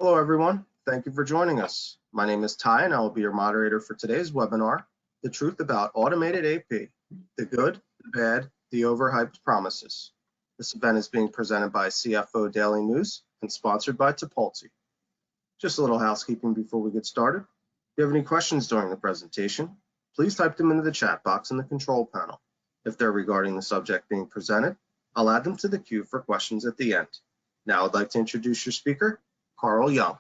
Hello, everyone. Thank you for joining us. My name is Ty, and I will be your moderator for today's webinar, The Truth About Automated AP, the Good, the Bad, the Overhyped Promises. This event is being presented by CFO Daily News and sponsored by Tipalti. Just a little housekeeping before we get started. If you have any questions during the presentation, please type them into the chat box in the control panel. If they're regarding the subject being presented, I'll add them to the queue for questions at the end. Now I'd like to introduce your speaker, Carl Young.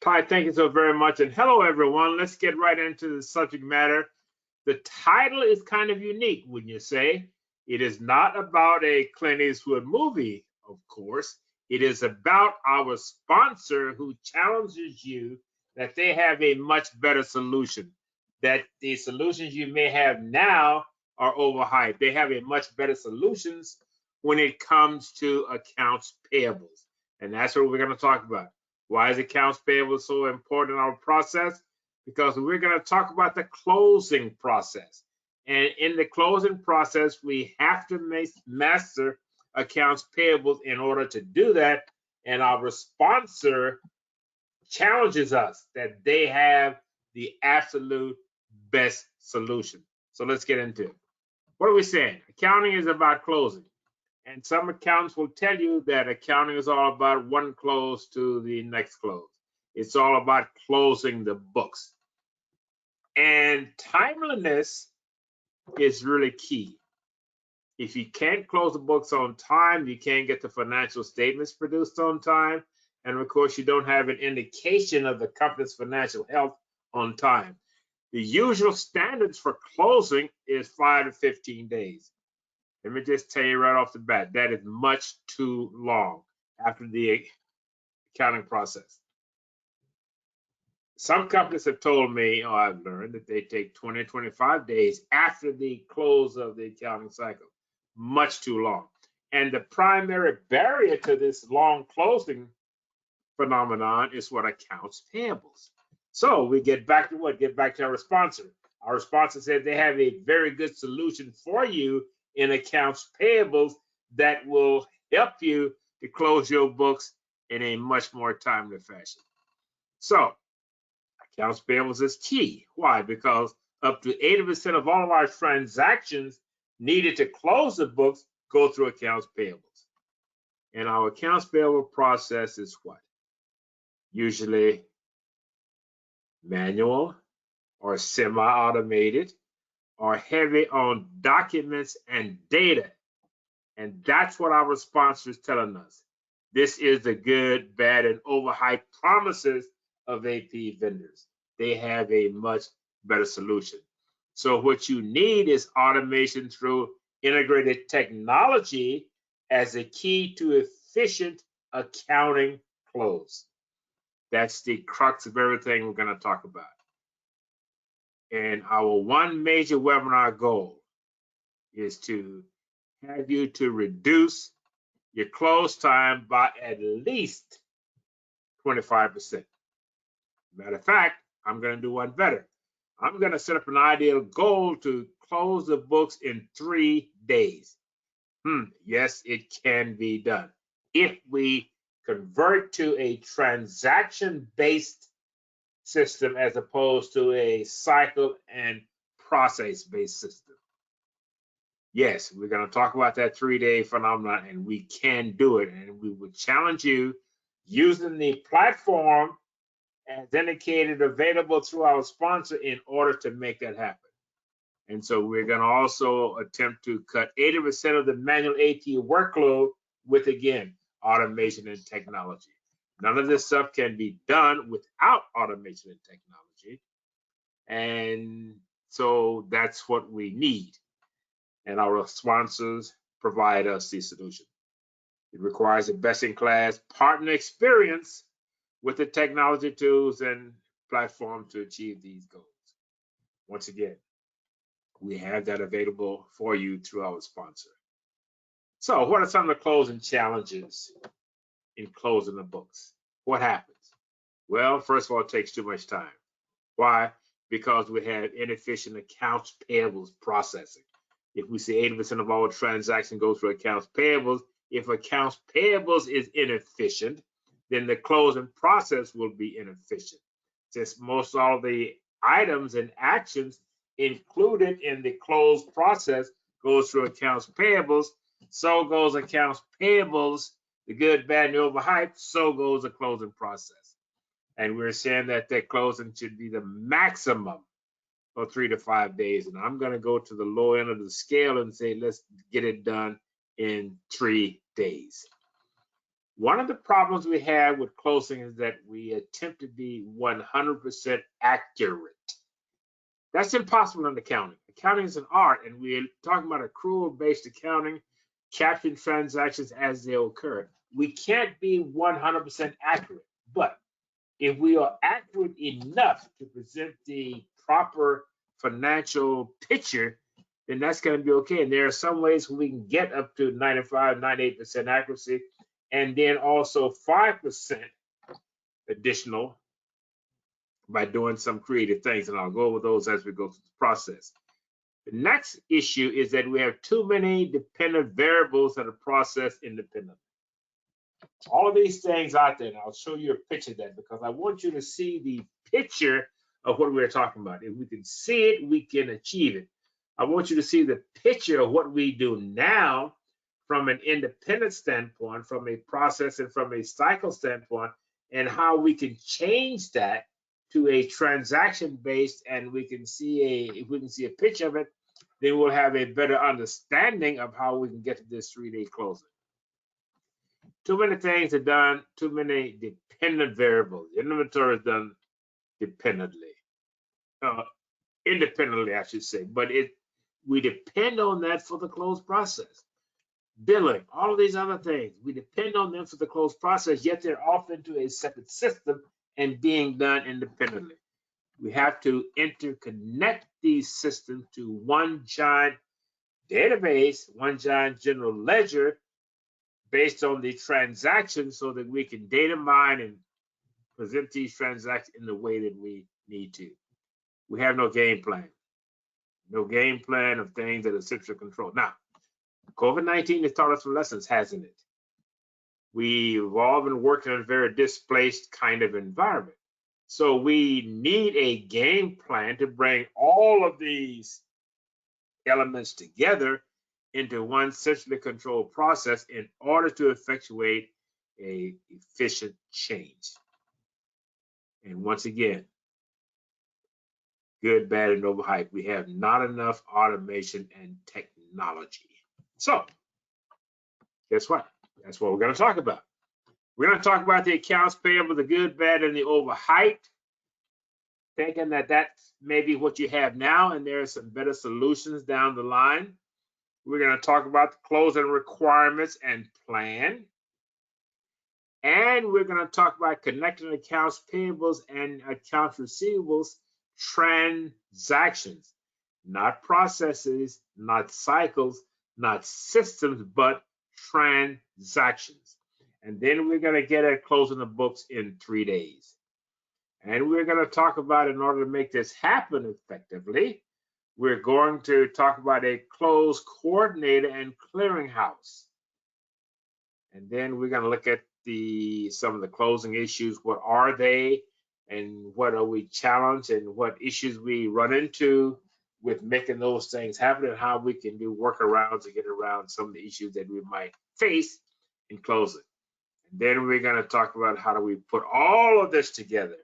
Ty, thank you so very much. And hello, everyone. Let's get right into the subject matter. The title is kind of unique, wouldn't you say? It is not about a Clint Eastwood movie, of course. It is about our sponsor who challenges you that they have a much better solution, that the solutions you may have now are overhyped. They have a much better solutions when it comes to accounts payables. And that's what we're going to talk about. Why is accounts payable so important in our process? Because we're going to talk about the closing process. And in the closing process, we have to master accounts payables in order to do that. And our sponsor challenges us that they have the absolute best solution. So let's get into it. What are we saying? Accounting is about closing. And some accountants will tell you that accounting is all about one close to the next close. It's all about closing the books. And timeliness is really key. If you can't close the books on time, you can't get the financial statements produced on time. And of course, you don't have an indication of the company's financial health on time. The usual standards for closing is 5 to 15 days. Let me just tell you right off the bat, that is much too long after the accounting process. Some companies have told me, or I've learned, that they take 20 to 25 days after the close of the accounting cycle. Much too long. And the primary barrier to this long closing phenomenon is what accounts payables. So we get back to what? Get back to our sponsor. Our sponsor said they have a very good solution for you in accounts payables that will help you to close your books in a much more timely fashion. So accounts payables is key. Why? Because up to 80% of all of our transactions needed to close the books go through accounts payables. And our accounts payable process is what? Usually manual or semi-automated, are heavy on documents and data. And that's what our sponsor is telling us. This is the good, bad, and overhyped promises of AP vendors. They have a much better solution. So what you need is automation through integrated technology as a key to efficient accounting close. That's the crux of everything we're going to talk about. And our one major webinar goal is to have you to reduce your close time by at least 25%. Matter of fact, I'm going to do one better. I'm going to set up an ideal goal to close the books in 3 days. Yes, it can be done if we convert to a transaction-based system as opposed to a cycle and process-based system. Yes, we're going to talk about that 3-day phenomenon, and we can do it. And we would challenge you using the platform as indicated available through our sponsor in order to make that happen. And so we're going to also attempt to cut 80% of the manual AP workload with, again, automation and technology. None of this stuff can be done without automation and technology. And so that's what we need. And our sponsors provide us the solution. It requires a best-in-class partner experience with the technology tools and platform to achieve these goals. Once again, we have that available for you through our sponsor. So what are some of the closing challenges in closing the books? What happens? Well, first of all, it takes too much time. Why? Because we have inefficient accounts payables processing. If we say 80% of all transactions go through accounts payables, if accounts payables is inefficient, then the closing process will be inefficient. Since most all the items and actions included in the close process goes through accounts payables, so goes accounts payables, the good, bad, and the overhyped, so goes the closing process. And we're saying that that closing should be the maximum of 3 to 5 days. And I'm going to go to the low end of the scale and say, let's get it done in 3 days. One of the problems we have with closing is that we attempt to be 100% accurate. That's impossible in accounting. Accounting is an art, and we're talking about accrual-based accounting, capturing transactions as they occur. We can't be 100% accurate, but if we are accurate enough to present the proper financial picture, then that's going to be okay. And there are some ways we can get up to 95, 98% accuracy, and then also 5% additional by doing some creative things. And I'll go over those as we go through the process. The next issue is that we have too many dependent variables that are processed independently. All of these things out there, and I'll show you a picture of that because I want you to see the picture of what we're talking about. If we can see it, we can achieve it. I want you to see the picture of what we do now from an independent standpoint, from a process and from a cycle standpoint, and how we can change that to a transaction based, and we can see if we can see a picture of it, then we'll have a better understanding of how we can get to this 3-day closing. Too many things are done, too many dependent variables. Inventory is done independently, I should say, but we depend on that for the close process. Billing, all of these other things, we depend on them for the close process, yet they're off into a separate system and being done independently. We have to interconnect these systems to one giant database, one giant general ledger based on the transactions so that we can data mine and present these transactions in the way that we need to. We have no game plan. No game plan of things that are central control. Now, COVID-19 has taught us some lessons, hasn't it? We've all been working in a very displaced kind of environment. So we need a game plan to bring all of these elements together into one centrally controlled process in order to effectuate a efficient change. And once again, good, bad, and overhyped, we have not enough automation and technology. So guess what? That's what we're going to talk about. We're going to talk about the accounts payable, the good, bad, and the overhyped, thinking that that's maybe what you have now, and there are some better solutions down the line. We're going to talk about the closing requirements and plan. And we're going to talk about connecting accounts payables and accounts receivables transactions, not processes, not cycles, not systems, but transactions. And then we're going to get at closing the books in 3 days. And we're going to talk about, in order to make this happen effectively, we're going to talk about a close coordinator and clearinghouse. And then we're going to look at some of the closing issues. What are they, and what are we challenged, and what issues we run into with making those things happen, and how we can do workarounds to get around some of the issues that we might face in closing. And then we're going to talk about how do we put all of this together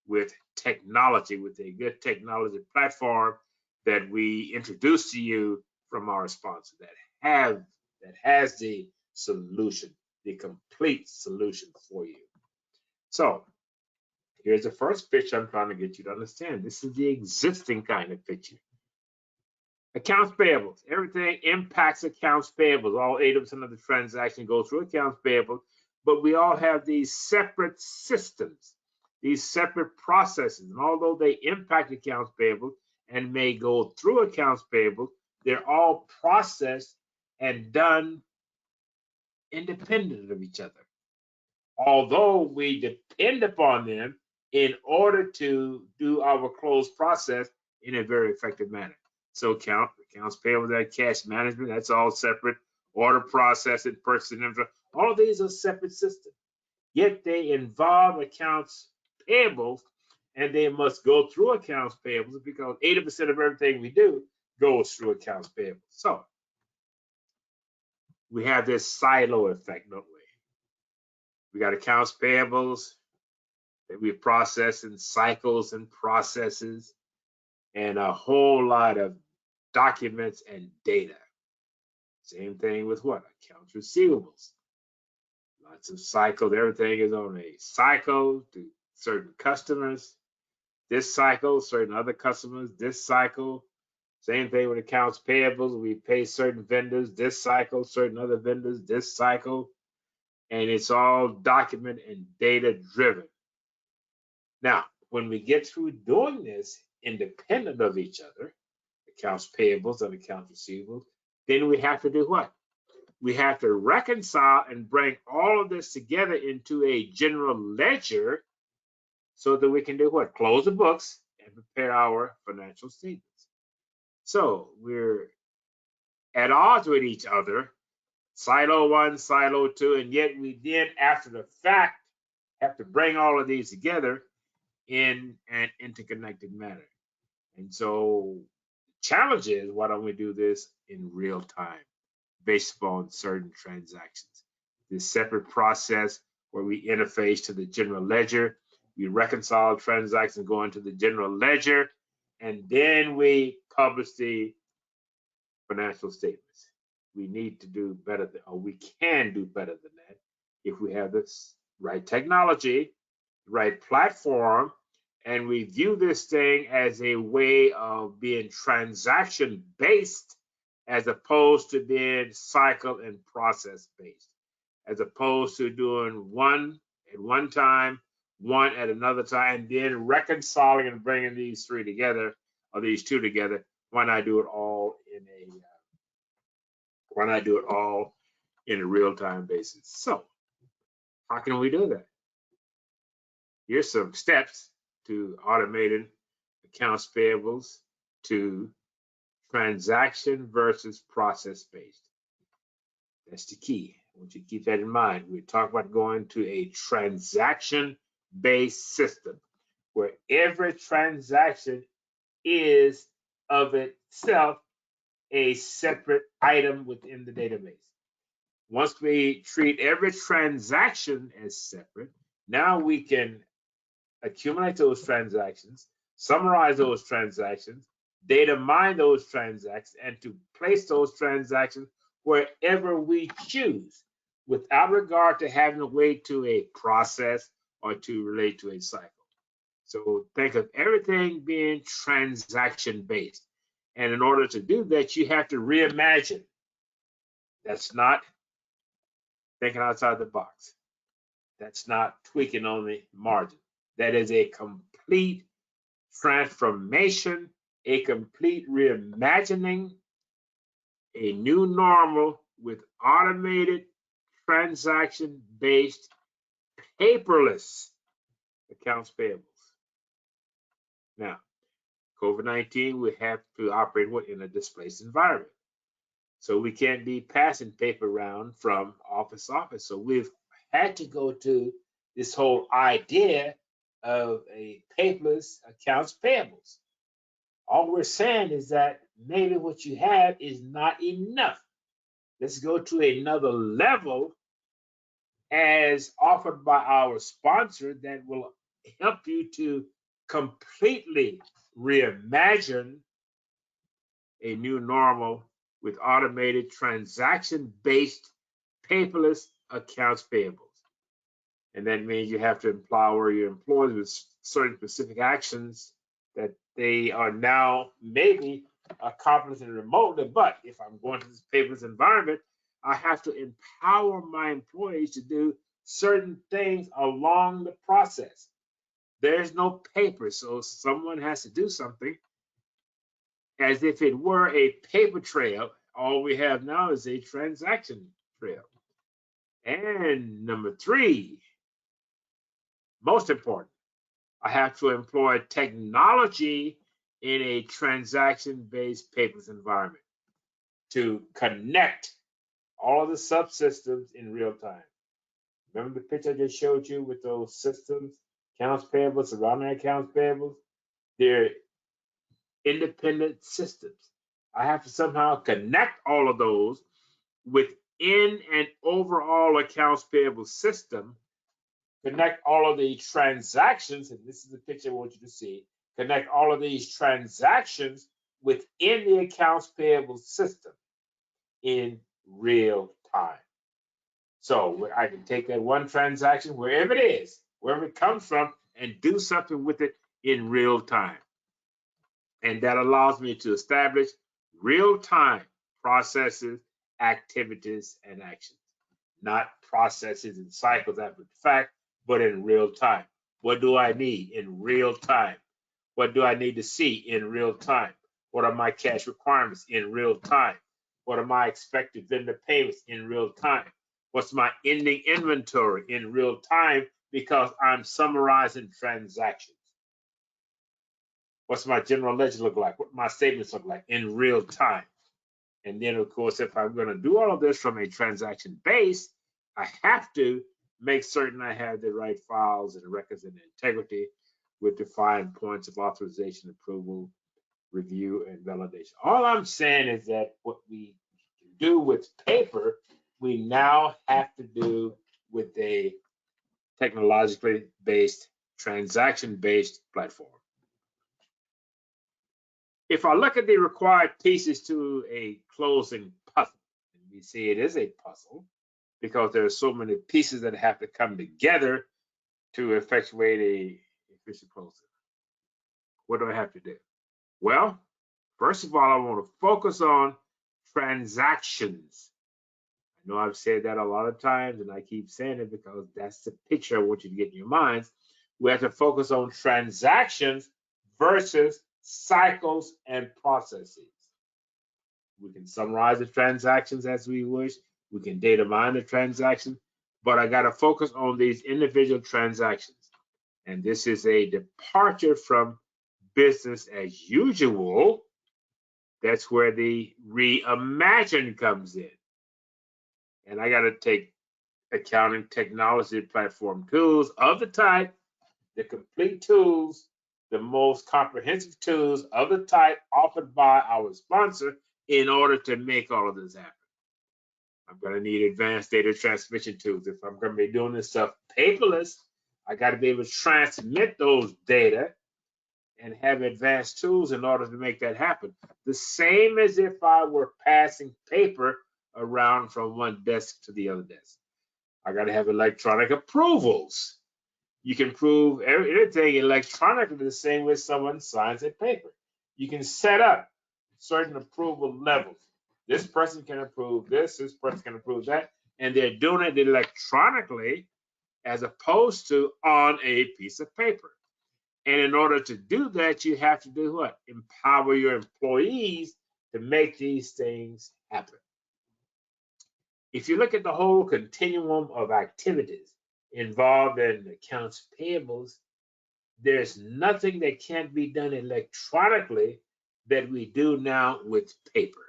with technology, with a good technology platform that we introduce to you from our sponsor that has the solution, the complete solution for you. So here's the first picture I'm trying to get you to understand. This is the existing kind of picture. Accounts payables. Everything impacts accounts payables. All 80% of the transaction goes through accounts payable, but we all have these separate systems, these separate processes. And although they impact accounts payable and may go through accounts payable, they're all processed and done independent of each other, although we depend upon them in order to do our close process in a very effective manner. So accounts payable, that cash management, that's all separate. Order processing, purchasing, all of these are separate systems. yet they involve accounts payables, and they must go through accounts payables because 80% of everything we do goes through accounts payables. So we have this silo effect, don't we? We got accounts payables that we process in cycles and processes, and a whole lot of documents and data. Same thing with what? Accounts receivables. Lots of cycles. Everything is on a cycle to certain customers. This cycle, certain other customers. This cycle. Same thing with accounts payables. We pay certain vendors this cycle, certain other vendors this cycle. And it's all document and data driven. Now, when we get through doing this independent of each other, accounts payables and accounts receivables, then we have to do what? We have to reconcile and bring all of this together into a general ledger so that we can do what? Close the books and prepare our financial statements. So we're at odds with each other, silo one, silo two, and yet we then, after the fact, have to bring all of these together in an interconnected manner. And so the challenge is, why don't we do this in real time based upon certain transactions? This separate process where we interface to the general ledger, we reconcile transactions going to the general ledger, and then we publish the financial statements. We need to do better, or we can do better than that if we have this right technology, right platform, and we view this thing as a way of being transaction based as opposed to being cycle and process based, as opposed to doing one at one time, one at another time, and then reconciling and bringing these three together, or these two together. Why not do it all in a real-time basis? So how can we do that? Here's some steps to automating accounts payables to transaction versus process based. That's the key. I want you to keep that in mind. We're talking about going to a transaction based system where every transaction is of itself a separate item within the database. Once we treat every transaction as separate, now we can accumulate those transactions, summarize those transactions, data mine those transactions, and to place those transactions wherever we choose without regard to having to wait to a process or to relate to a cycle. So think of everything being transaction based. And in order to do that, you have to reimagine. That's not thinking outside the box. That's not tweaking on the margin. That is a complete transformation, a complete reimagining, a new normal with automated, transaction-based, paperless accounts payables. Now, COVID-19, we have to operate in a displaced environment. So we can't be passing paper around from office to office. So we've had to go to this whole idea of a paperless accounts payables. All we're saying is that maybe what you have is not enough. Let's go to another level as offered by our sponsor that will help you to completely reimagine a new normal with automated transaction-based paperless accounts payables. And that means you have to empower your employees with certain specific actions that they are now maybe accomplishing remotely. But if I'm going to this paperless environment, I have to empower my employees to do certain things along the process. There's no paper, so someone has to do something as if it were a paper trail. All we have now is a transaction trail. And number three, most important, I have to employ technology in a transaction-based paperless environment to connect all of the subsystems in real time. Remember the picture I just showed you with those systems, accounts payables, surrounding accounts payables? They're independent systems. I have to somehow connect all of those within an overall accounts payable system, connect all of the transactions, and this is the picture I want you to see, connect all of these transactions within the accounts payable system in real time. So I can take that one transaction, wherever it is, wherever it comes from, and do something with it in real time. And that allows me to establish real-time processes, activities, and actions. Not processes and cycles after the fact, but in real time. What do I need in real time? What do I need to see in real time? What are my cash requirements in real time? What are my expected vendor payments in real time? What's my ending inventory in real time, because I'm summarizing transactions? What's my general ledger look like? What my statements look like in real time? And then, of course, if I'm going to do all of this from a transaction base, I have to make certain I have the right files and records and integrity with defined points of authorization, approval, review, and validation. All I'm saying is that what we do with paper, we now have to do with a technologically based, transaction-based platform. If I look at the required pieces to a closing puzzle, and we see it is a puzzle because there are so many pieces that have to come together to effectuate a efficient closing. What do I have to do? Well, first of all, I want to focus on transactions. I know I've said that a lot of times, and I keep saying it because that's the picture I want you to get in your minds. We have to focus on transactions versus cycles and processes. We can summarize the transactions as we wish. We can data mine the transaction, but I got to focus on these individual transactions. And this is a departure from business as usual. That's where the reimagine comes in. And I got to take accounting technology platform tools of the type, the complete tools, the most comprehensive tools of the type offered by our sponsor in order to make all of this happen. I'm going to need advanced data transmission tools. If I'm going to be doing this stuff paperless, I got to be able to transmit those data and have advanced tools in order to make that happen. The same as if I were passing paper around from one desk to the other desk. I got to have electronic approvals. You can prove anything electronically the same way someone signs a paper. You can set up certain approval levels. This person can approve this person can approve that, and they're doing it electronically as opposed to on a piece of paper. And in order to do that, you have to do what? Empower your employees to make these things happen. If you look at the whole continuum of activities involved in accounts payables, there's nothing that can't be done electronically that we do now with paper.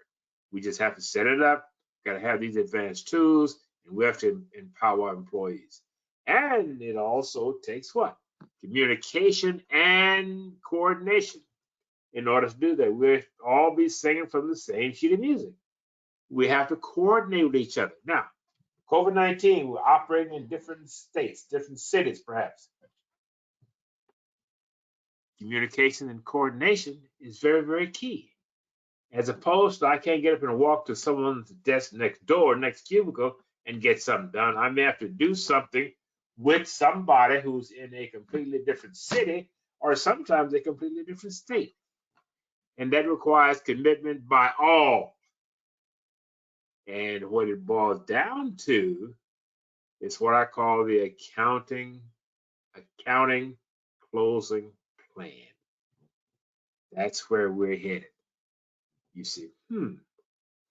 We just have to set it up, got to have these advanced tools, and we have to empower our employees. And it also takes what? Communication and coordination. In order to do that, we'll all be singing from the same sheet of music. We have to coordinate with each other. Now, COVID-19, we're operating in different states, different cities, perhaps. Communication and coordination is very, very key. As opposed to I can't get up and walk to someone's desk next door, next cubicle, and get something done. I may have to do something with somebody who's in a completely different city or sometimes a completely different state. And that requires commitment by all. And what it boils down to is what I call the accounting closing plan. That's where we're headed. You see,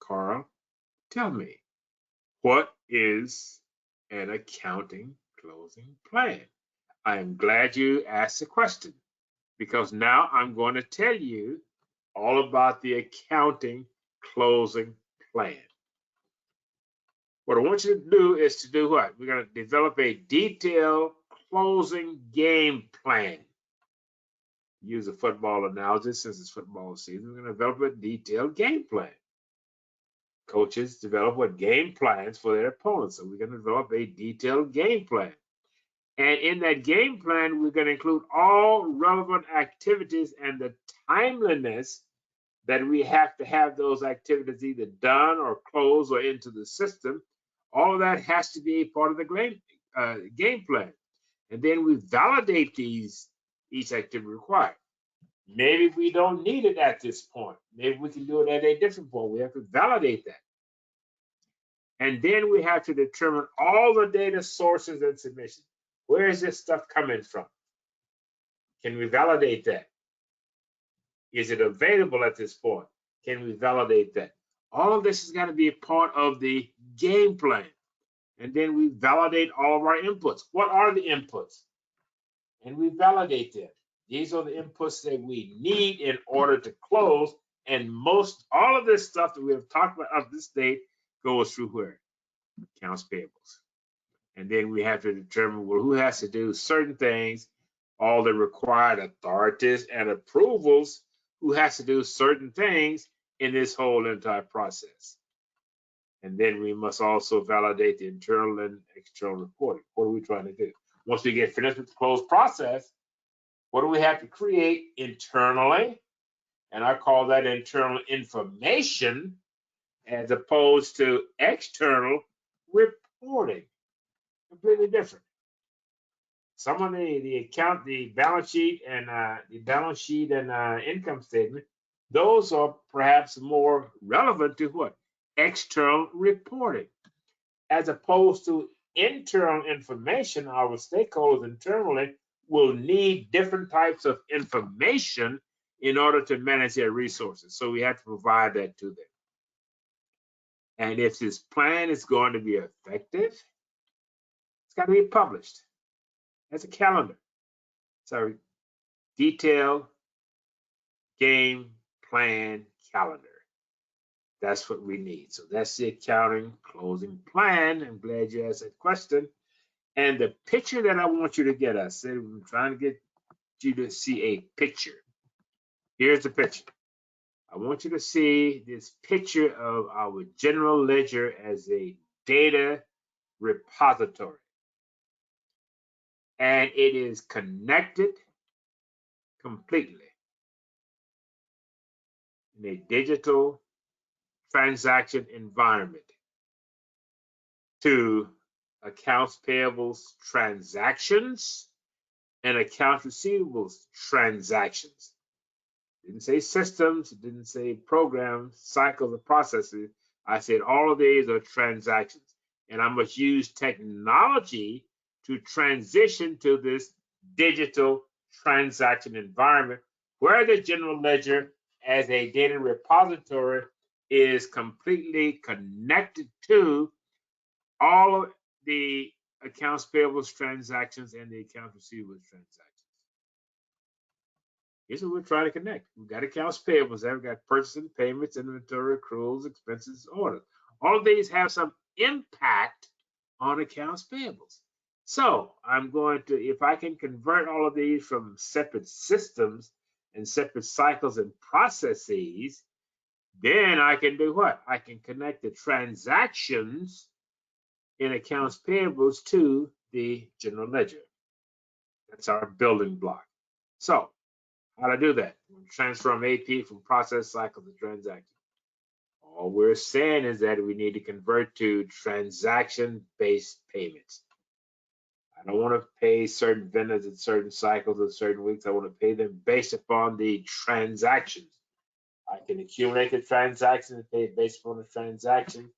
Carl, tell me, what is an accounting closing plan? I'm glad you asked the question because now I'm going to tell you all about the accounting closing plan. What I want you to do is to do what? We're going to develop a detailed closing game plan. Use a football analogy since it's football season. We're going to develop a detailed game plan. Coaches develop what game plans for their opponents. So we're going to develop a detailed game plan. And in that game plan, we're going to include all relevant activities and the timeliness that we have to have those activities either done or closed or into the system. All of that has to be part of the game plan. And then we validate each activity required. Maybe we don't need it at this point. Maybe we can do it at a different point. We have to validate that. And then we have to determine all the data sources and submissions. Where is this stuff coming from? Can we validate that? Is it available at this point? Can we validate that? All of this has got to be a part of the game plan. And then we validate all of our inputs. What are the inputs? And we validate them. These are the inputs that we need in order to close. And all of this stuff that we have talked about up to this date goes through where? Accounts payables. And then we have to determine, well, who has to do certain things, all the required authorities and approvals, who has to do certain things in this whole entire process. And then we must also validate the internal and external reporting. What are we trying to do? Once we get finished with the closed process, what do we have to create internally? And I call that internal information as opposed to external reporting. Completely different. Some of the balance sheet and income statement, those are perhaps more relevant to what? External reporting, as opposed to internal information. Our stakeholders internally will need different types of information in order to manage their resources. So we have to provide that to them. And if this plan is going to be effective, it's got to be published. That's a calendar. So detailed game plan calendar. That's what we need. So that's the accounting closing plan. I'm glad you asked that question. And the picture that I want you to get, I said I'm trying to get you to see a picture. Here's the picture. I want you to see this picture of our general ledger as a data repository. And it is connected completely in a digital transaction environment to accounts payables transactions and accounts receivables transactions. Didn't say systems, didn't say programs, cycles, or processes. I said all of these are transactions. And I must use technology to transition to this digital transaction environment where the general ledger as a data repository is completely connected to all of the accounts payables transactions and the accounts receivables transactions. Here's what we're trying to connect. We've got accounts payables there. We've got purchasing, payments, inventory, accruals, expenses, orders. All of these have some impact on accounts payables. So I'm going to, if I can convert all of these from separate systems and separate cycles and processes, then I can do what? I can connect the transactions in accounts payables to the general ledger. That's our building block. So how to do that? Transform AP from process cycle to transaction. All we're saying is that we need to convert to transaction-based payments. I don't want to pay certain vendors at certain cycles or certain weeks. I want to pay them based upon the transactions. I can accumulate the transaction and pay based upon the transaction,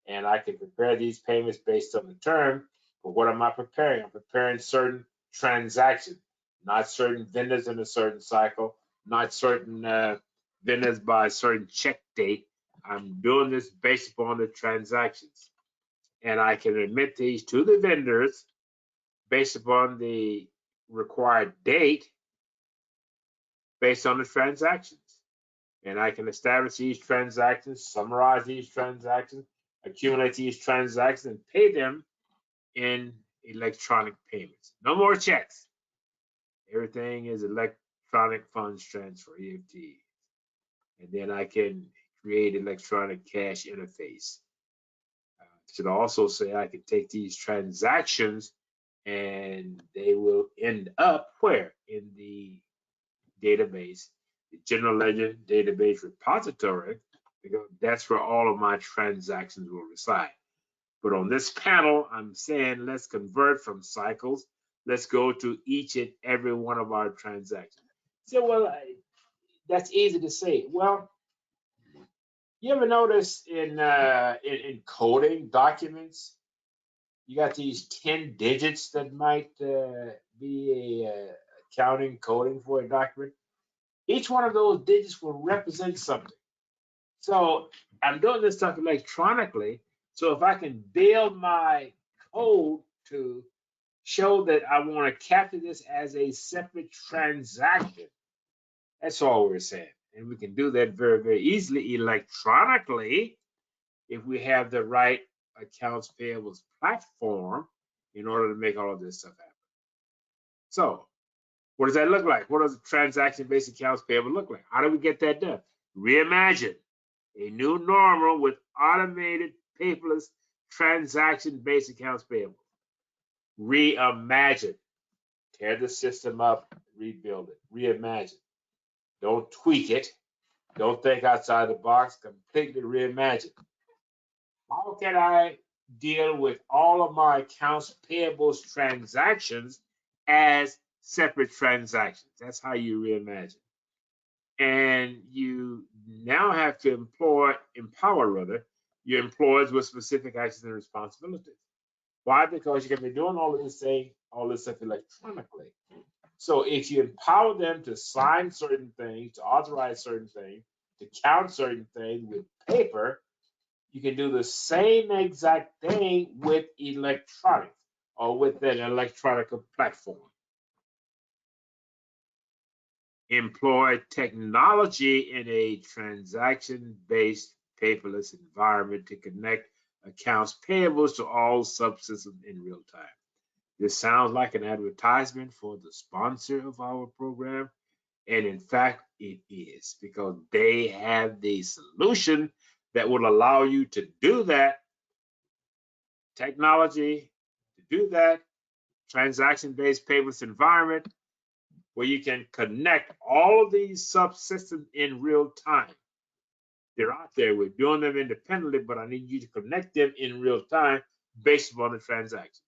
and I can prepare these payments based on the term. But what am I preparing? I'm preparing certain transactions, not certain vendors in a certain cycle, not certain vendors by a certain check date. I'm doing this based upon the transactions. And I can remit these to the vendors based upon the required date based on the transactions. And I can establish these transactions, summarize these transactions, accumulate these transactions and pay them in electronic payments. No more checks. Everything is electronic funds transfer, EFT. And then I can create electronic cash interface. Should also say I can take these transactions and they will end up where? In the database, the general ledger database repository, because that's where all of my transactions will reside. But on this panel, I'm saying let's convert from cycles. Let's go to each and every one of our transactions. So, well, that's easy to say. Well, you ever notice in coding documents, you got these 10 digits that might be a accounting coding for a document. Each one of those digits will represent something. So I'm doing this stuff electronically. So if I can build my code to show that I want to capture this as a separate transaction, that's all we're saying. And we can do that very, very easily electronically if we have the right accounts payables platform in order to make all of this stuff happen. So what does that look like? What does a transaction-based accounts payable look like? How do we get that done? Reimagine a new normal with automated paperless transaction-based accounts payable. Reimagine. Tear the system up, rebuild it. Reimagine. Don't tweak it. Don't think outside the box. Completely reimagine. How can I deal with all of my accounts payables transactions as separate transactions? That's how you reimagine. And you now have to empower your employees with specific actions and responsibilities. Why? Because you're going to be doing all this stuff electronically. So if you empower them to sign certain things, to authorize certain things, to count certain things with paper, you can do the same exact thing with electronic or with an electronic platform. Employ technology in a transaction-based paperless environment to connect accounts payables to all subsystems in real time. This sounds like an advertisement for the sponsor of our program, and in fact, it is, because they have the solution that will allow you to do that. Technology to do that, transaction-based paperless environment, where you can connect all of these subsystems in real time. They're out there. We're doing them independently, but I need you to connect them in real time based upon the transactions.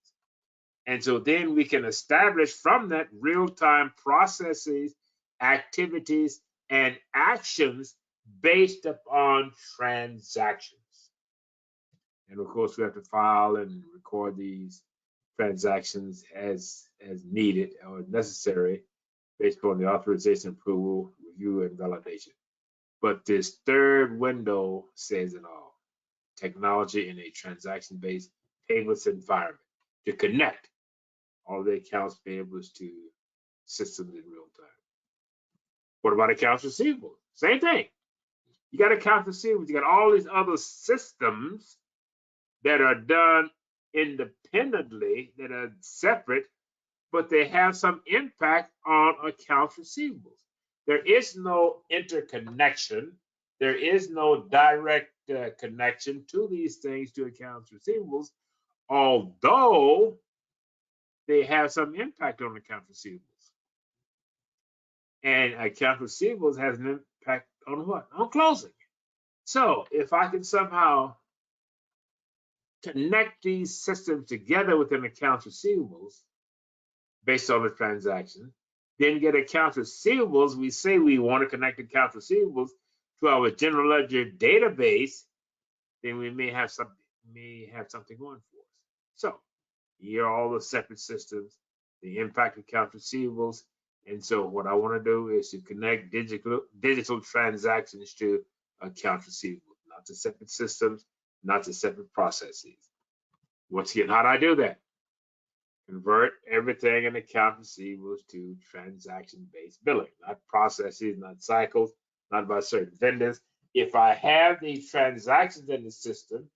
And so then we can establish from that real-time processes, activities, and actions based upon transactions. And of course, we have to file and record these transactions as needed or necessary based upon the authorization, approval, review, and validation. But this third window says it all. Technology in a transaction-based payments environment to connect all the accounts payables to systems in real time. What about accounts receivable? Same thing. You got accounts receivable. You got all these other systems that are done independently, that are separate, but they have some impact on accounts receivables. There is no interconnection. There is no direct connection to these things, to accounts receivables, although they have some impact on accounts receivables. And accounts receivables has an impact on what? On closing. So if I can somehow connect these systems together within accounts receivables based on the transaction, then get accounts receivables. We say we want to connect accounts receivables to our general ledger database, then we may have something going for us. So here are all the separate systems, the impact accounts receivables. And so what I want to do is to connect digital transactions to accounts receivable, not to separate systems, not to separate processes. Once again, how do I do that? Convert everything in accounts receivables to transaction-based billing, not processes, not cycles, not by certain vendors. If I have these transactions in the system,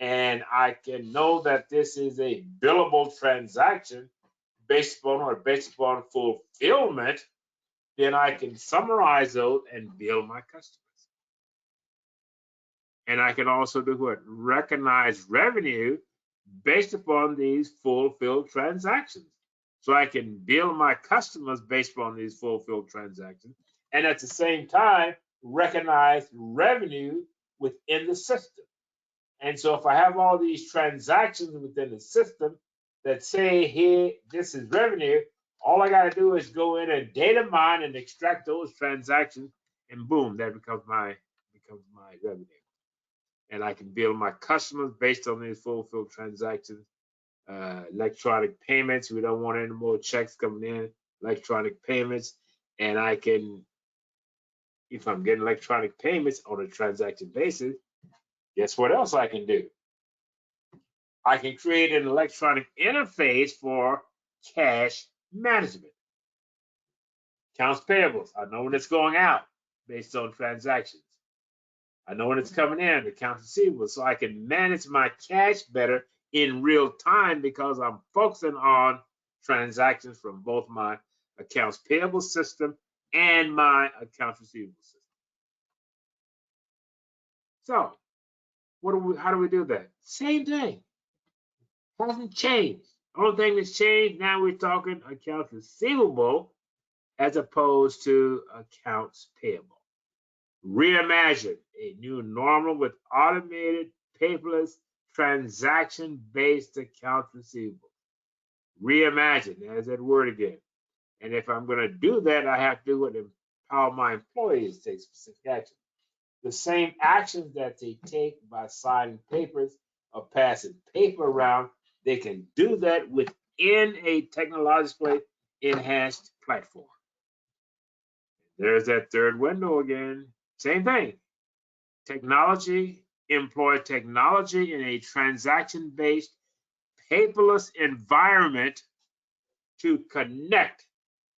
and I can know that this is a billable transaction based upon fulfillment, then I can summarize those and bill my customers. And I can also do what? Recognize revenue based upon these fulfilled transactions. So I can bill my customers based upon these fulfilled transactions, and at the same time, recognize revenue within the system. And so if I have all these transactions within the system that say, here, this is revenue, all I got to do is go in and data mine and extract those transactions, and boom, that becomes my revenue. And I can bill my customers based on these fulfilled transactions. Electronic payments, we don't want any more checks coming in, electronic payments. And I can, if I'm getting electronic payments on a transaction basis, guess what else I can do? I can create an electronic interface for cash management. Accounts payables, I know when it's going out based on transactions. I know when it's coming in, accounts receivable, so I can manage my cash better in real time because I'm focusing on transactions from both my accounts payable system and my accounts receivable system. So, how do we do that? Same thing. Hasn't changed. Only thing that's changed, now we're talking accounts receivable as opposed to accounts payable. Reimagine a new normal with automated, paperless, transaction-based accounts receivable. Reimagine, there's that word again. And if I'm going to do that, I have to do what empower my employees to take specific action. The same actions that they take by signing papers or passing paper around, they can do that within a technologically enhanced platform. There's that third window again. Same thing. Technology, employ technology in a transaction-based, paperless environment to connect,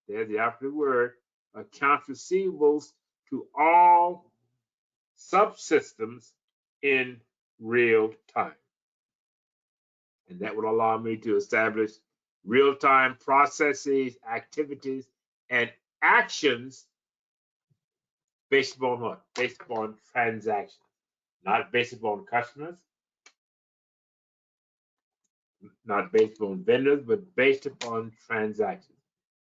there's the operative word, accounts receivables to all subsystems in real time. And that will allow me to establish real-time processes, activities, and actions based upon what? Based upon transactions, not based upon customers, not based upon vendors, but based upon transactions.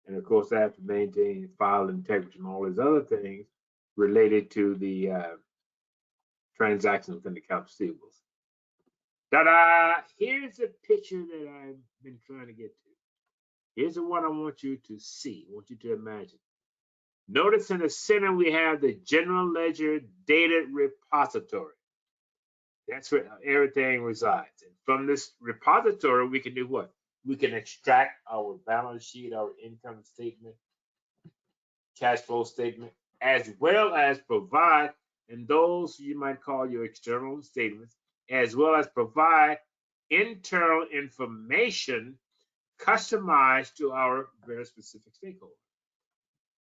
And of course, I have to maintain file integrity and all these other things related to the transactions within the accounts receivables. Ta-da! Here's the picture that I've been trying to get to. Here's the one I want you to see, I want you to imagine. Notice in the center we have the general ledger data repository. That's where everything resides. And from this repository, we can do what? We can extract our balance sheet, our income statement, cash flow statement, as well as provide, and those you might call your external statements, as well as provide internal information customized to our very specific stakeholder.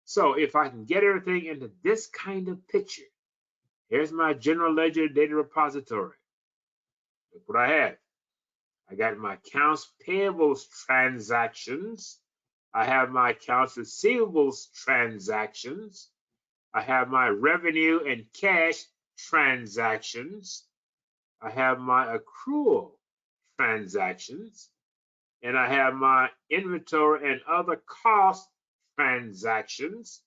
So if I can get everything into this kind of picture, here's my general ledger data repository. Look what I have. I got my accounts payables transactions. I have my accounts receivables transactions. I have my revenue and cash transactions. I have my accrual transactions. And I have my inventory and other cost transactions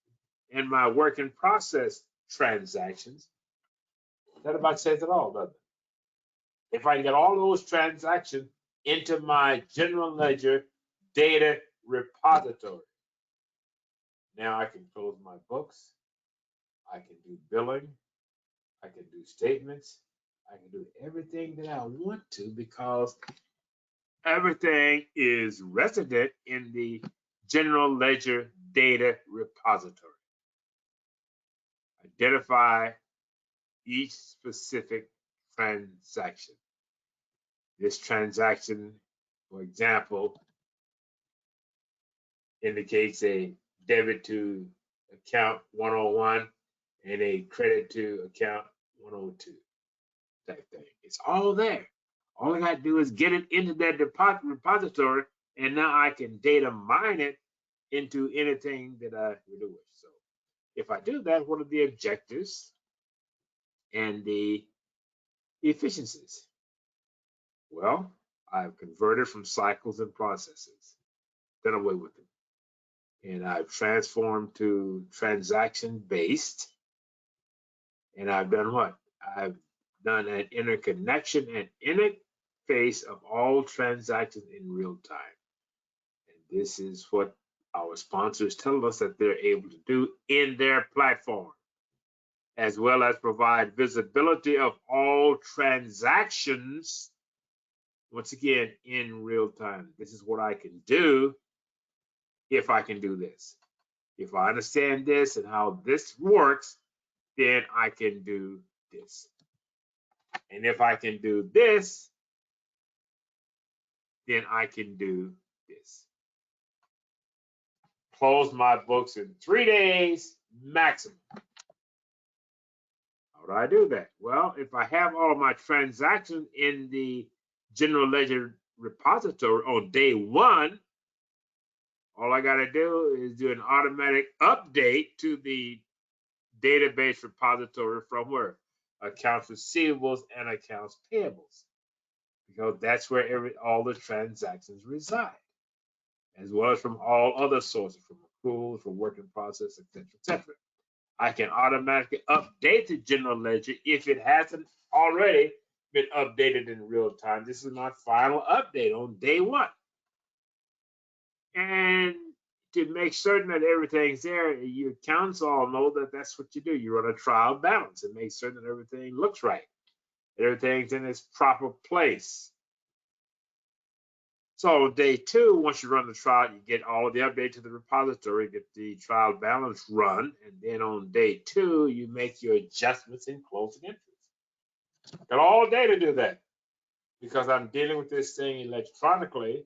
and my work in process transactions. That about says it all, doesn't it? If I get all those transactions into my general ledger data repository, now I can close my books, I can do billing, I can do statements, I can do everything that I want to because everything is resident in the general ledger data repository. Identify each specific transaction. This transaction, for example, indicates a debit to account 101 and a credit to account 102 type thing. It's all there. All I got to do is get it into that repository, and now I can data mine it into anything that I really wish. So if I do that, what are the objectives and the efficiencies? Well, I've converted from cycles and processes, done away with them. And I've transformed to transaction-based. And I've done what? I've done an interconnection and interface of all transactions in real time. And this is what our sponsors tell us that they're able to do in their platform, as well as provide visibility of all transactions, once again, in real time. This is what I can do if I can do this. If I understand this and how this works, then I can do this. And if I can do this, then I can do this. Close my books in 3 days maximum. How do I do that? Well, if I have all of my transactions in the general ledger repository on day 1, all I got to do is do an automatic update to the database repository from where? Accounts receivables and accounts payables, because that's where all the transactions reside, as well as from all other sources, from accruals, from work in process, etc., etc. I can automatically update the general ledger if it hasn't already been updated in real time. This is my final update on day 1. And to make certain that everything's there, your accountants all know that that's what you do. You run a trial balance and make certain that everything looks right, that everything's in its proper place. So day 2, once you run the trial, you get all of the update to the repository, get the trial balance run, and then on day 2, you make your adjustments in closing entries. Got all day to do that because I'm dealing with this thing electronically.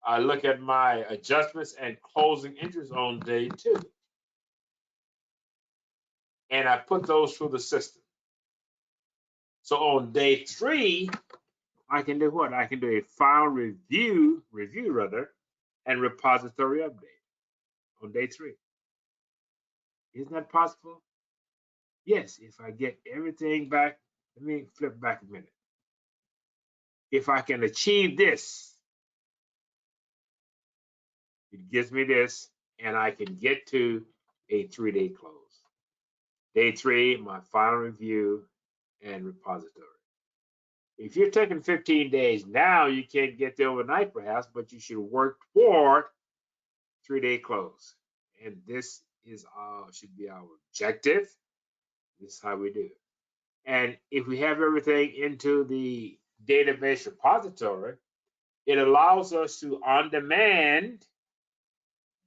I look at my adjustments and closing entries on day 2. And I put those through the system. So on day 3, I can do what? I can do a file review and repository update on day 3. Isn't that possible? Yes, if I get everything back. Let me flip back a minute. If I can achieve this, it gives me this, and I can get to a 3-day close. Day 3, my final review and repository. If you're taking 15 days now, you can't get there overnight perhaps, but you should work toward 3-day close. And this is should be our objective. This is how we do it. And if we have everything into the database repository, it allows us to on-demand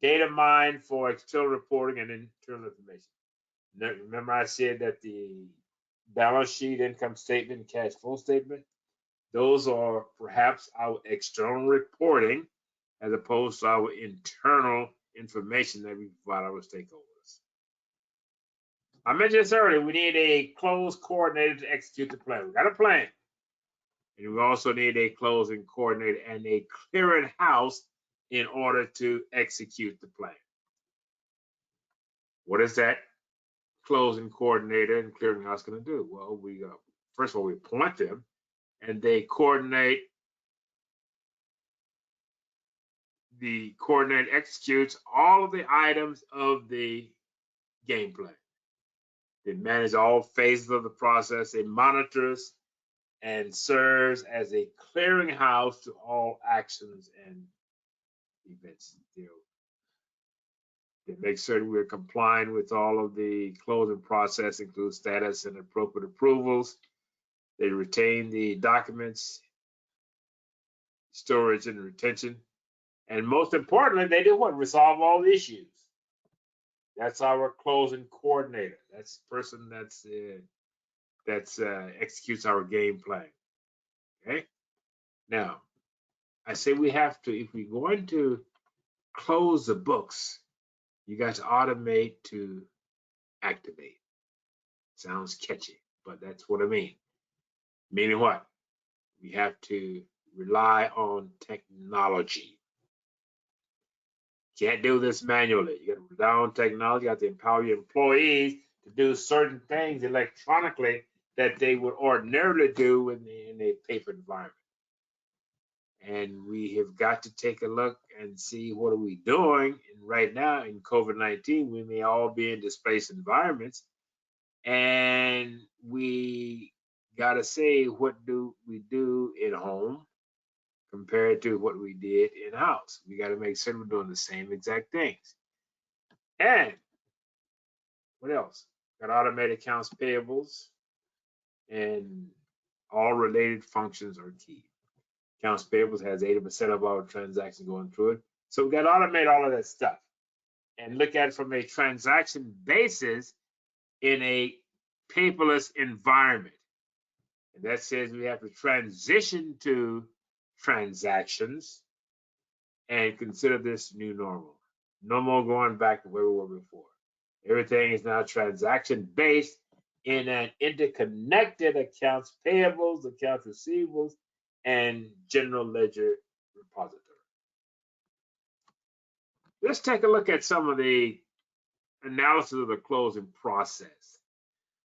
data mine for external reporting and internal information. Now, remember I said that the balance sheet, income statement, cash flow statement, those are perhaps our external reporting as opposed to our internal information that we provide our stakeholders. I mentioned this earlier, we need a close coordinator to execute the plan. We got a plan. And we also need a closing coordinator and a clearing house in order to execute the plan. What is that closing coordinator and clearing house going to do? Well, we first of all, we appoint them, and they coordinate. The coordinator executes all of the items of the game plan. They manage all phases of the process. It monitors and serves as a clearinghouse to all actions and events. They make certain we're complying with all of the closing process, include status and appropriate approvals. They retain the documents, storage and retention. And most importantly, they do what? Resolve all the issues. That's our closing coordinator. That's the person that's executes our game plan. Okay. Now, I say we have to, if we're going to close the books, you got to automate to activate. Sounds catchy, but that's what I mean. Meaning what? We have to rely on technology. Can't do this manually. You got to rely on technology. You have to empower your employees to do certain things electronically that they would ordinarily do in a paper environment. And we have got to take a look and see what are we doing. And right now in COVID-19, we may all be in displaced environments. And we got to say, what do we do at home compared to what we did in-house? We got to make certain we're doing the same exact things. And what else? Got automated accounts payables, and all related functions are key. Accounts payables has 80% of our transactions going through it. So we got to automate all of that stuff and look at it from a transaction basis in a paperless environment. And that says we have to transition to transactions and consider this new normal. No more going back to where we were before. Everything is now transaction based in an interconnected accounts payables, accounts receivables, and general ledger repository. Let's take a look at some of the analysis of the closing process.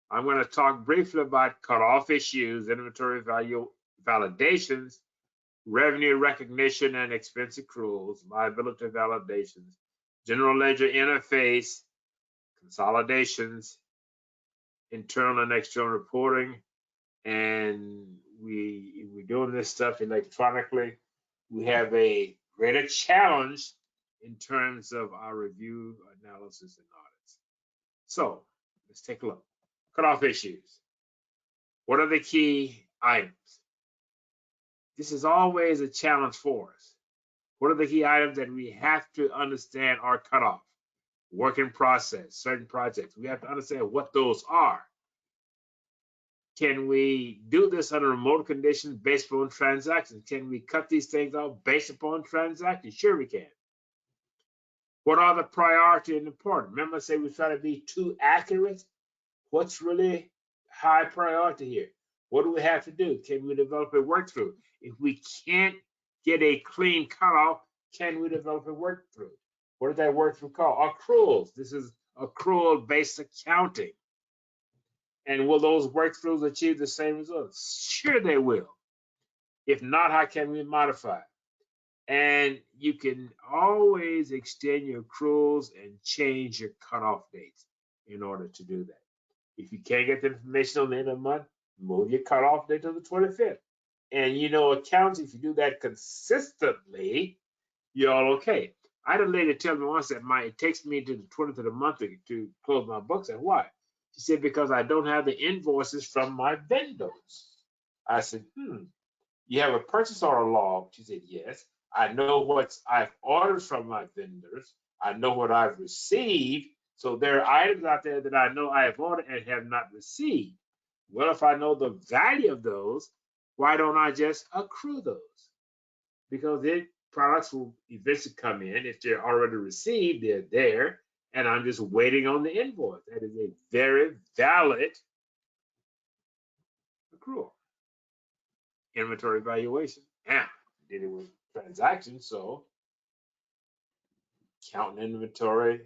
I'm going to talk briefly about cutoff issues, inventory value validations, revenue recognition and expense accruals, liability validations, general ledger interface, consolidations, internal and external reporting, and we're doing this stuff electronically. We have a greater challenge in terms of our review, analysis, and audits. So let's take a look. Cutoff issues. What are the key items? This is always a challenge for us. What are the key items that we have to understand are cut off? Work in process, certain projects. We have to understand what those are. Can we do this under remote conditions based upon transactions? Can we cut these things off based upon transactions? Sure we can. What are the priority and important? Remember I said we try to be too accurate? What's really high priority here? What do we have to do? Can we develop a workthrough? If we can't get a clean cutoff, can we develop a workthrough? What is that workthrough called? Accruals. This is accrual-based accounting. And will those workthroughs achieve the same results? Sure they will. If not, how can we modify? And you can always extend your accruals and change your cutoff dates in order to do that. If you can't get the information on the end of the month, move your cutoff date to the 25th. And you know, accounts, if you do that consistently, you're all okay. I had a lady tell me once that it takes me to the 20th of the month to close my books. And why? She said, because I don't have the invoices from my vendors. I said, you have a purchase order log? She said, yes. I know what I've ordered from my vendors. I know what I've received. So there are items out there that I know I have ordered and have not received. Well, if I know the value of those, why don't I just accrue those? Because the products will eventually come in. If they're already received, they're there, and I'm just waiting on the invoice. That is a very valid accrual. Inventory valuation. Now, did it with transactions, so counting inventory.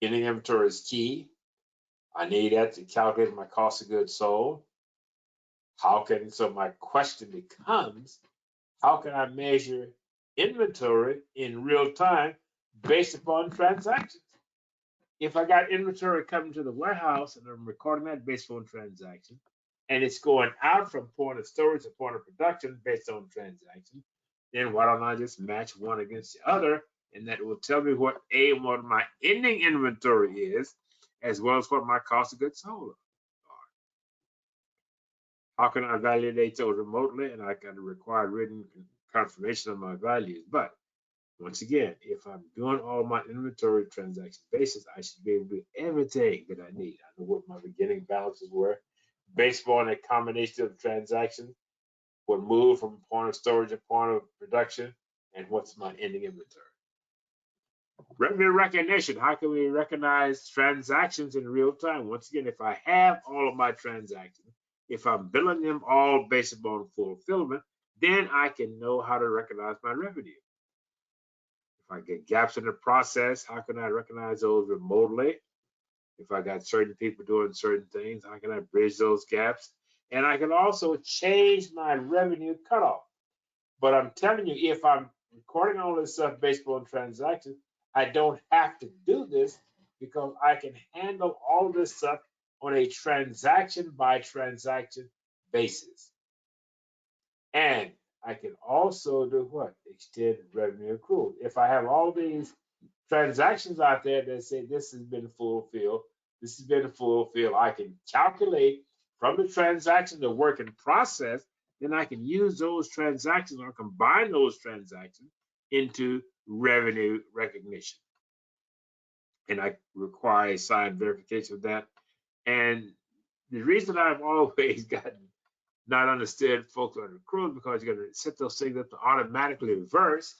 Getting inventory is key. I need that to calculate my cost of goods sold. So my question becomes, how can I measure inventory in real time based upon transactions? If I got inventory coming to the warehouse and I'm recording that based on transaction, and it's going out from point of storage to point of production based on transaction, then why don't I just match one against the other? And that will tell me what my ending inventory is, as well as what my cost of goods sold are. How can I validate those remotely? And I can require written confirmation of my values. But once again, if I'm doing all my inventory transaction basis, I should be able to do everything that I need. I know what my beginning balances were based on a combination of transactions, what moved from point of storage to point of production, and what's my ending inventory. Revenue recognition. How can we recognize transactions in real time? Once again, if I have all of my transactions if I'm billing them all based upon fulfillment, then I can know how to recognize my revenue. If I get gaps in the process, how can I recognize those remotely? If I got certain people doing certain things, how can I bridge those gaps? And I can also change my revenue cutoff. But I'm telling you, if I'm recording all this stuff based on transactions, I don't have to do this because I can handle all this stuff on a transaction by transaction basis. And I can also do what? Extend revenue accrual. If I have all these transactions out there that say this has been fulfilled, this has been fulfilled, I can calculate from the transaction the work in process, then I can use those transactions or combine those transactions into revenue recognition. And I require a signed verification of that. And the reason I've always gotten not understood folks on accruals because you're going to set those things up to automatically reverse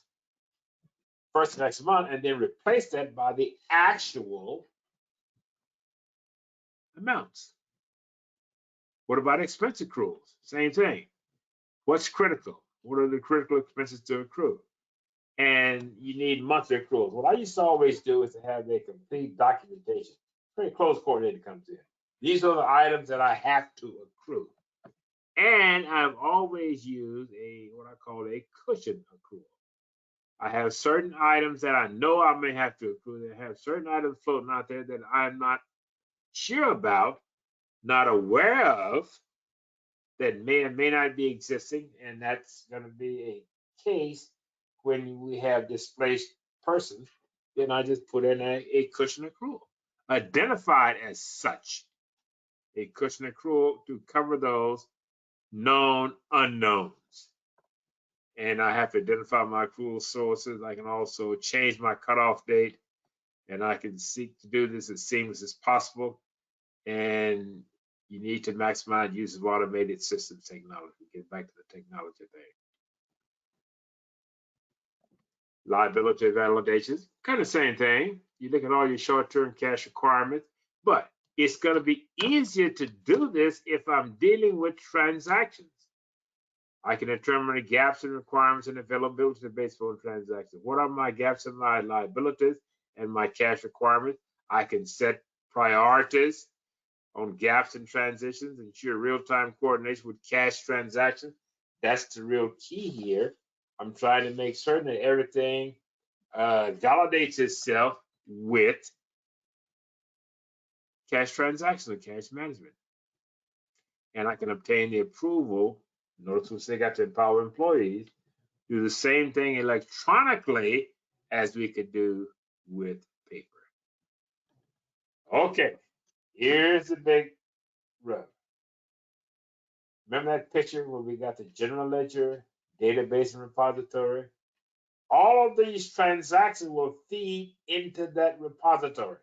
first of next month and then replace that by the actual amounts. What about expense accruals? Same thing. What's critical? What are the critical expenses to accrue? And you need monthly accruals. What I used to always do is to have a complete documentation. Very close coordinator comes in. These are the items that I have to accrue. And I've always used what I call a cushion accrual. I have certain items that I know I may have to accrue. I have certain items floating out there that I'm not sure about, not aware of, that may or may not be existing. And that's going to be a case when we have displaced persons. Then I just put in a cushion accrual, identified as such. A cushion accrual to cover those known unknowns. And I have to identify my accrual sources. I can also change my cutoff date, and I can seek to do this as seamless as possible. And you need to maximize use of automated systems technology. Get back to the technology thing. Liability validations, kind of the same thing. You look at all your short-term cash requirements, but it's going to be easier to do this if I'm dealing with transactions. I can determine the gaps in requirements and availability based on transactions. What are my gaps in my liabilities and my cash requirements? I can set priorities on gaps and transitions, ensure real-time coordination with cash transactions. That's the real key here. I'm trying to make certain that everything validates itself with cash transactions and cash management. And I can obtain the approval. Notice we say got to empower employees, do the same thing electronically as we could do with paper. Okay, here's the big rub. Remember that picture where we got the general ledger, database and repository? All of these transactions will feed into that repository.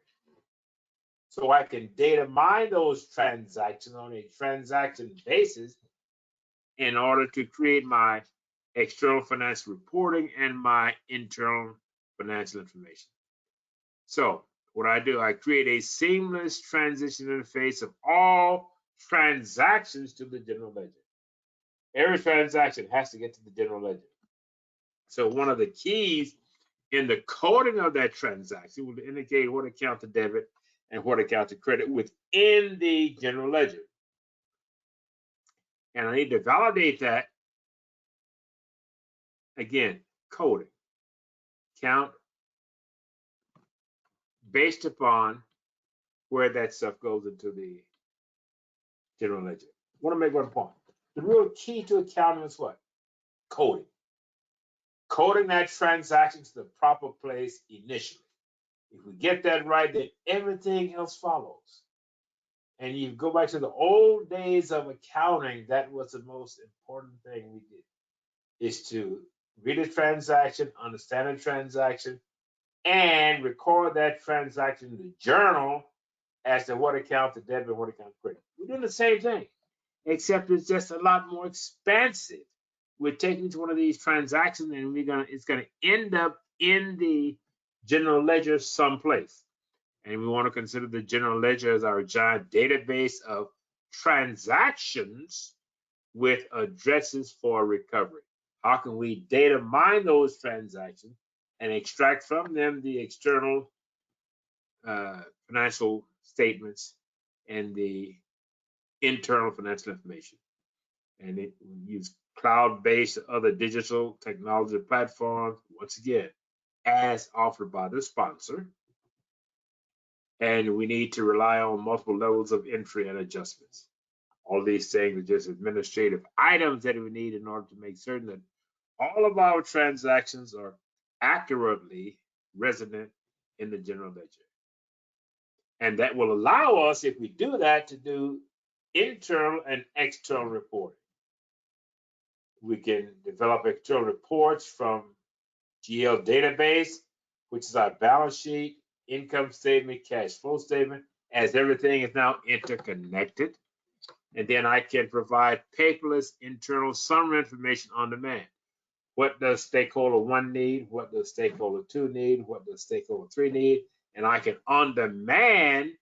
So I can data mine those transactions on a transaction basis in order to create my external financial reporting and my internal financial information. So what I do, I create a seamless transition interface of all transactions to the general ledger. Every transaction has to get to the general ledger. So one of the keys in the coding of that transaction will indicate what account to debit and what account to credit within the general ledger. And I need to validate that, again, coding, count based upon where that stuff goes into the general ledger. I want to make one point. The real key to accounting is what? Coding. Coding that transaction to the proper place initially. If we get that right, then everything else follows. And you go back to the old days of accounting, that was the most important thing we did, is to read a transaction, understand a transaction, and record that transaction in the journal as to what account to debit and what account to credit. We're doing the same thing, except it's just a lot more expansive. We're taking to one of these transactions and it's gonna end up in the general ledger someplace. And we want to consider the general ledger as our giant database of transactions with addresses for recovery? How can we data mine those transactions and extract from them the external financial statements and the internal financial information? And we use cloud-based other digital technology platforms, once again, as offered by the sponsor. And we need to rely on multiple levels of entry and adjustments. All these things are just administrative items that we need in order to make certain that all of our transactions are accurately resident in the general ledger. And that will allow us, if we do that, to do internal and external reporting. We can develop external reports from GL database, which is our balance sheet, income statement, cash flow statement, as everything is now interconnected. And then I can provide paperless internal summary information on demand. What does stakeholder 1 need? What does stakeholder 2 need? What does stakeholder 3 need? And I can on demand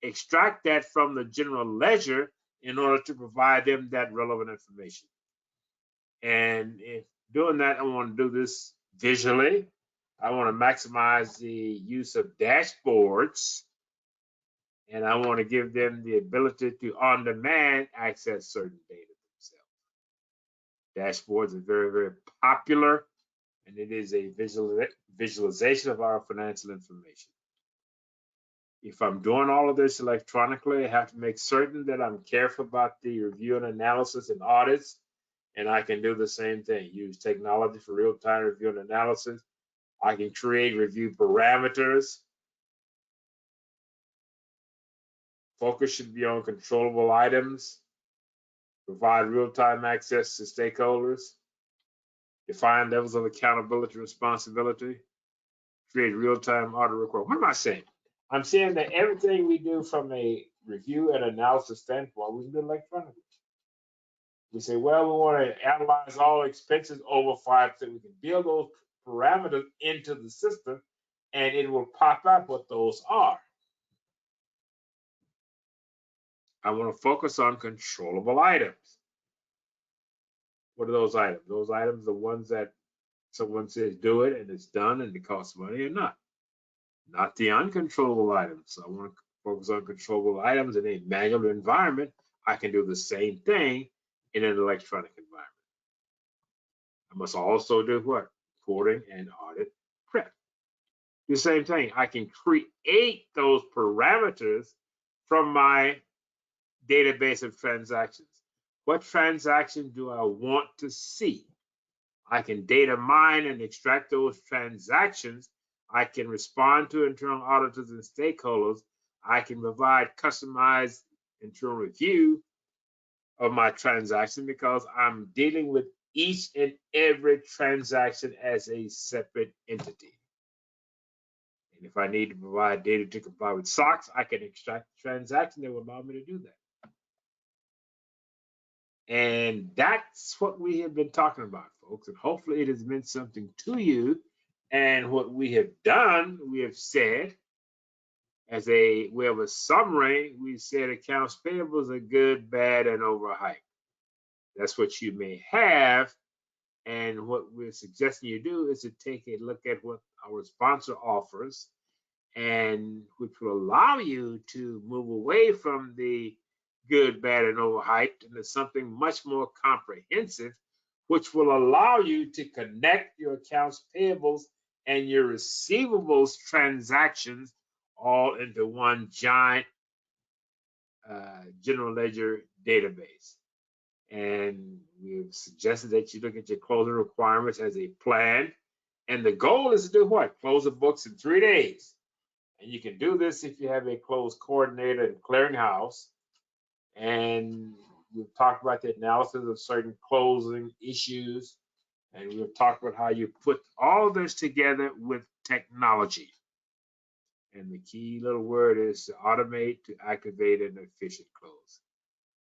extract that from the general ledger in order to provide them that relevant information. And if doing that, I want to do this visually. I want to maximize the use of dashboards, and I want to give them the ability to on demand access certain data themselves. Dashboards are very, very popular, and it is a visualization of our financial information. If I'm doing all of this electronically, I have to make certain that I'm careful about the review and analysis and audits. And I can do the same thing, use technology for real-time review and analysis. I can create review parameters. Focus should be on controllable items. Provide real-time access to stakeholders. Define levels of accountability and responsibility. Create real-time audit record. What am I saying? I'm saying that everything we do from a review and analysis standpoint, we can do electronically. We say, well, we want to analyze all expenses over 5, so we can build those parameters into the system, and it will pop up what those are. I want to focus on controllable items. What are those items? Those items are the ones that someone says do it and it's done and it costs money or not. Not the uncontrollable items. I want to focus on controllable items in a manual environment. I can do the same thing in an electronic environment. I must also do what? Reporting and audit prep. The same thing. I can create those parameters from my database of transactions. What transaction do I want to see? I can data mine and extract those transactions. I can respond to internal auditors and stakeholders. I can provide customized internal review of my transaction because I'm dealing with each and every transaction as a separate entity. And if I need to provide data to comply with SOX, I can extract the transaction that will allow me to do that. And that's what we have been talking about, folks. And hopefully it has meant something to you. And what we have done, we have said, as a way of a summary, we said accounts payables are good, bad, and overhyped. That's what you may have. And what we're suggesting you do is to take a look at what our sponsor offers, and which will allow you to move away from the good, bad, and overhyped into something much more comprehensive, which will allow you to connect your accounts payables and your receivables transactions all into one giant general ledger database. And we've suggested that you look at your closing requirements as a plan. And the goal is to do what? Close the books in 3 days. And you can do this if you have a close coordinator and clearinghouse. And we've talked about the analysis of certain closing issues. And we've talked about how you put all this together with technology. And the key little word is to automate, to activate an efficient close.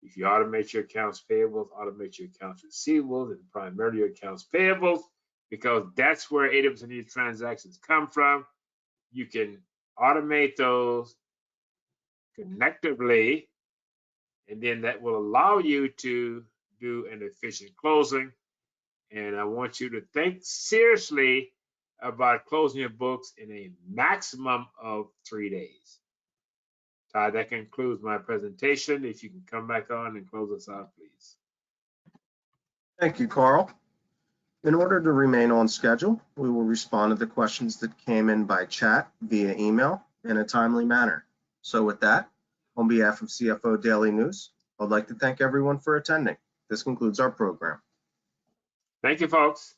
If you automate your accounts payables, automate your accounts receivables, and primarily your accounts payables, because that's where 80% of these transactions come from. You can automate those connectively and then that will allow you to do an efficient closing. And I want you to think seriously about closing your books in a maximum of 3 days. Ty, that concludes my presentation. If you can come back on and close us out, please. Thank you, Carl. In order to remain on schedule, we will respond to the questions that came in by chat via email in a timely manner. So with that, on behalf of CFO Daily News, I'd like to thank everyone for attending. This concludes our program. Thank you, folks.